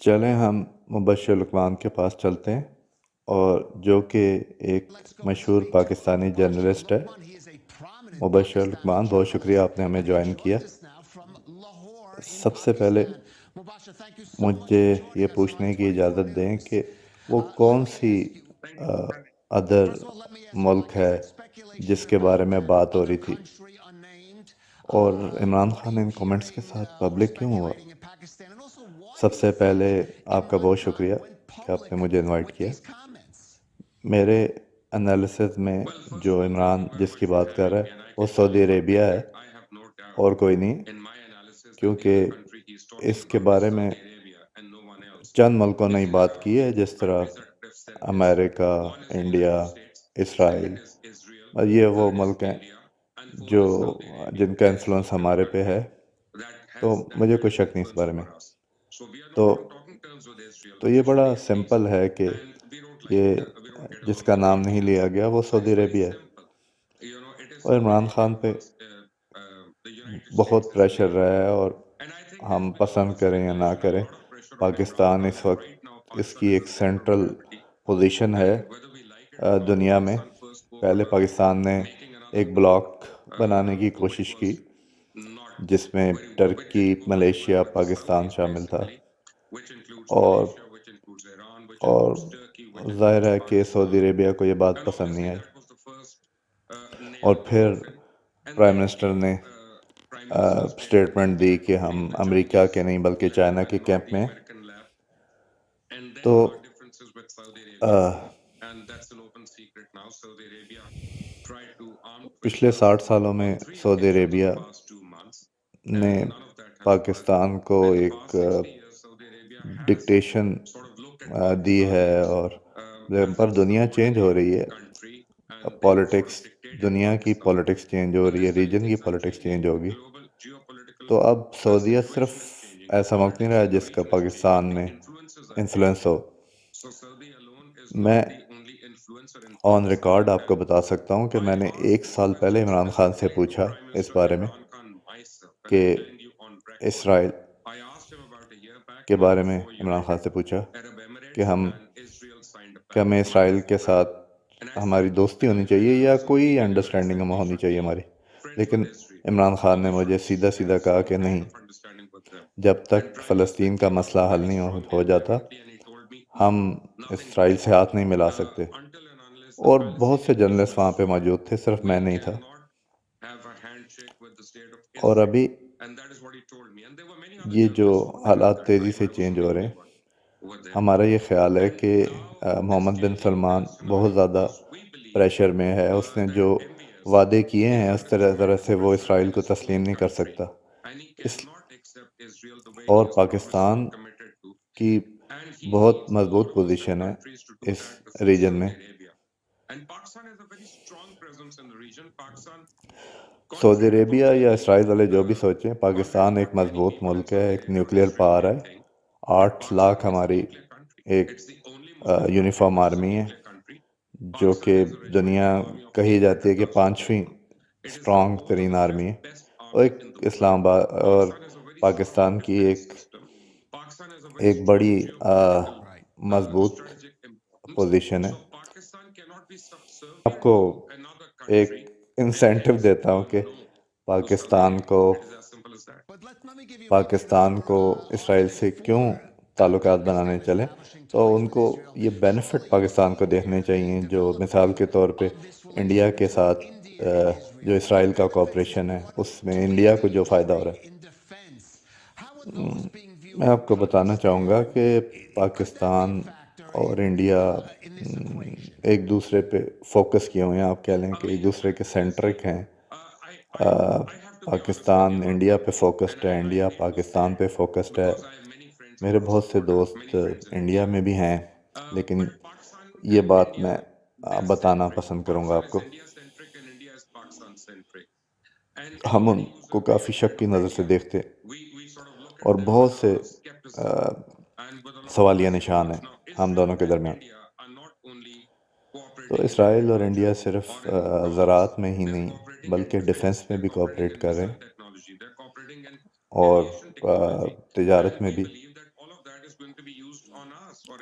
چلیں ہم مبشر لقمان کے پاس چلتے ہیں، اور جو کہ ایک مشہور پاکستانی جرنلسٹ ہے۔ مبشر لقمان، بہت شکریہ آپ نے ہمیں جوائن کیا۔ سب سے پہلے مجھے یہ پوچھنے کی اجازت دیں کہ وہ کون سی ادر ملک ہے جس کے بارے میں بات ہو رہی تھی، اور عمران خان ان کومنٹس کے ساتھ پبلک کیوں ہوا؟ سب سے پہلے آپ کا بہت شکریہ کہ آپ نے مجھے انوائٹ کیا۔ میرے انالیسز میں جو عمران جس کی بات کر رہا ہے وہ سعودی عربیہ ہے، اور کوئی نہیں، کیونکہ اس کے بارے میں چند ملکوں نے بات کی ہے، جس طرح امریکہ، انڈیا، اسرائیل، اور یہ وہ ملک ہیں جو جن کا انفلوئنس ہمارے پہ ہے، تو مجھے کوئی شک نہیں اس بارے میں۔ تو یہ بڑا سمپل ہے کہ یہ جس کا نام نہیں لیا گیا وہ سعودی عربیہ ہے، اور عمران خان پہ بہت پریشر رہا ہے، اور ہم پسند کریں یا نہ کریں، پاکستان اس وقت اس کی ایک سینٹرل پوزیشن ہے دنیا میں۔ پہلے پاکستان نے ایک بلاک بنانے کی کوشش کی جس میں ٹرکی، ملیشیا، پاکستان شامل تھا، اور ظاہر ہے کہ سعودی عربیہ کو یہ بات پسند نہیں آئی، اور پھر پرائم منسٹر نے اسٹیٹمنٹ دی کہ ہم امریکہ کے نہیں بلکہ چائنا کے کیمپ میں ہیں۔ تو پچھلے 60 سالوں میں سعودی عربیہ نے پاکستان کو ایک ڈکٹیشن دی ہے، اور پر دنیا چینج ہو رہی ہے، پالیٹکس، دنیا کی پالیٹکس چینج ہو رہی ہے، ریجن کی پالیٹکس چینج ہوگی، تو اب سعودیہ صرف ایسا ملک نہیں رہا جس کا پاکستان میں انفلوئنس ہو۔ میں آن ریکارڈ آپ کو بتا سکتا ہوں کہ میں نے 1 سال پہلے عمران خان سے پوچھا اس بارے میں کہ اسرائیل کے بارے میں، عمران خان سے پوچھا کہ ہمیں اسرائیل کے ساتھ ہماری دوستی ہونی چاہیے یا کوئی انڈرسٹینڈنگ ہمیں ہونی چاہیے ہماری، لیکن عمران خان نے مجھے سیدھا سیدھا کہا کہ نہیں، جب تک فلسطین کا مسئلہ حل نہیں ہو جاتا ہم اسرائیل سے ہاتھ نہیں ملا سکتے۔ اور بہت سے جرنلسٹ وہاں پہ موجود تھے، صرف میں نہیں تھا۔ اور ابھی یہ جو حالات تیزی سے چینج ہو رہے ہیں، ہمارا یہ خیال ہے کہ محمد بن سلمان بہت زیادہ پریشر میں ہے۔ اس نے جو وعدے کیے ہیں اس طرح سے وہ اسرائیل کو تسلیم نہیں کر سکتا، اور پاکستان کی بہت مضبوط پوزیشن ہے اس ریجن میں۔ سعودی عربیہ یا اسرائیل والے جو بھی سوچیں، پاکستان ایک مضبوط ملک ہے، ایک نیوکلیئر پاور ہے، 8 لاکھ ہماری ایک یونیفارم آرمی ہے، جو کہ دنیا کہی جاتی ہے کہ 5ویں اسٹرانگ ترین آرمی ہے، اور ایک اسلام آباد اور پاکستان کی ایک بڑی مضبوط پوزیشن ہے۔ آپ کو ایک انسینٹیو دیتا ہوں کہ پاکستان کو اسرائیل سے کیوں تعلقات بنانے چلیں، تو ان کو یہ بینیفٹ پاکستان کو دیکھنے چاہیے، جو مثال کے طور پہ انڈیا کے ساتھ جو اسرائیل کا کوآپریشن ہے اس میں انڈیا کو جو فائدہ ہو رہا ہے۔ میں آپ کو بتانا چاہوں گا کہ پاکستان اور انڈیا ایک دوسرے پہ فوکس کیے ہوئے ہیں، آپ کہہ لیں کہ ایک دوسرے کے سینٹرک ہیں۔ پاکستان انڈیا پہ فوکسڈ ہے، انڈیا پاکستان پہ فوکسڈ ہے۔ میرے بہت سے دوست انڈیا میں بھی ہیں، لیکن یہ بات میں بتانا پسند کروں گا آپ کو۔ ہم ان کو کافی شک کی نظر سے دیکھتے، اور بہت سے سوالیہ نشان ہیں ہم دونوں کے درمیان۔ تو اسرائیل اور انڈیا صرف زراعت میں ہی نہیں بلکہ ڈیفنس میں بھی کوآپریٹ کر رہے ہیں، اور تجارت میں بھی۔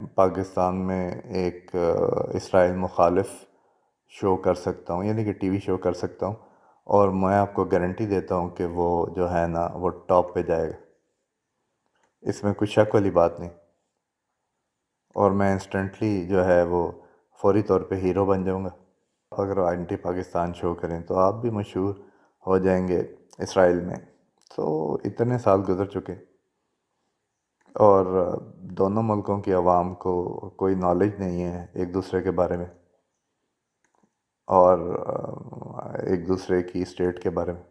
پاکستان میں ایک اسرائیل مخالف شو کر سکتا ہوں، یعنی کہ ٹی وی شو کر سکتا ہوں، اور میں آپ کو گارنٹی دیتا ہوں کہ وہ جو ہے نا وہ ٹاپ پہ جائے گا، اس میں کوئی شک والی بات نہیں، اور میں انسٹنٹلی جو ہے وہ فوری طور پہ ہیرو بن جاؤں گا۔ اگر اینٹی پاکستان شو کریں تو آپ بھی مشہور ہو جائیں گے اسرائیل میں۔ تو اتنے سال گزر چکے، اور دونوں ملکوں کی عوام کو کوئی نالج نہیں ہے ایک دوسرے کے بارے میں، اور ایک دوسرے کی اسٹیٹ کے بارے میں،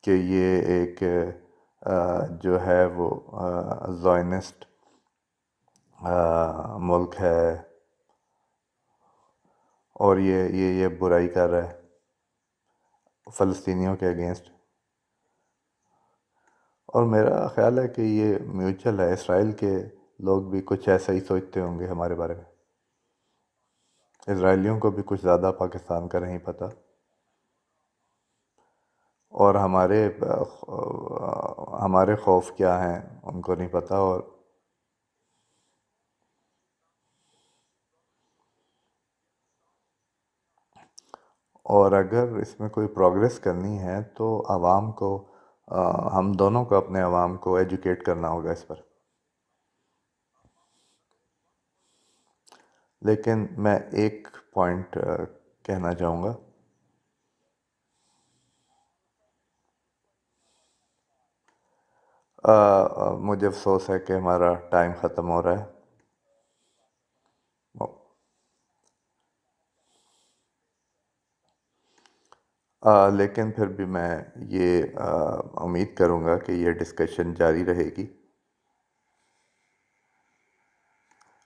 کہ یہ ایک جو ہے وہ زائنسٹ ملک ہے، اور یہ برائی کر رہا ہے فلسطینیوں کے اگینسٹ۔ اور میرا خیال ہے کہ یہ میوچل ہے، اسرائیل کے لوگ بھی کچھ ایسا ہی سوچتے ہوں گے ہمارے بارے میں، اسرائیلیوں کو بھی کچھ زیادہ پاکستان کا نہیں پتہ، اور ہمارے خوف کیا ہیں ان کو نہیں پتہ، اور اگر اس میں کوئی پروگریس کرنی ہے تو عوام کو، ہم دونوں کو اپنے عوام کو ایجوکیٹ کرنا ہوگا اس پر۔ لیکن میں ایک پوائنٹ کہنا چاہوں گا، مجھے افسوس ہے کہ ہمارا ٹائم ختم ہو رہا ہے، لیکن پھر بھی میں یہ امید کروں گا کہ یہ ڈسکشن جاری رہے گی،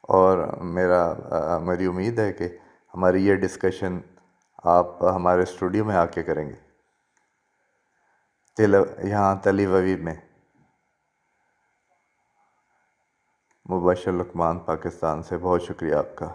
اور میری امید ہے کہ ہماری یہ ڈسکشن آپ ہمارے اسٹوڈیو میں آ کے کریں گے، یہاں تل اویو میں۔ مبشر لقمان، پاکستان سے، بہت شکریہ آپ کا۔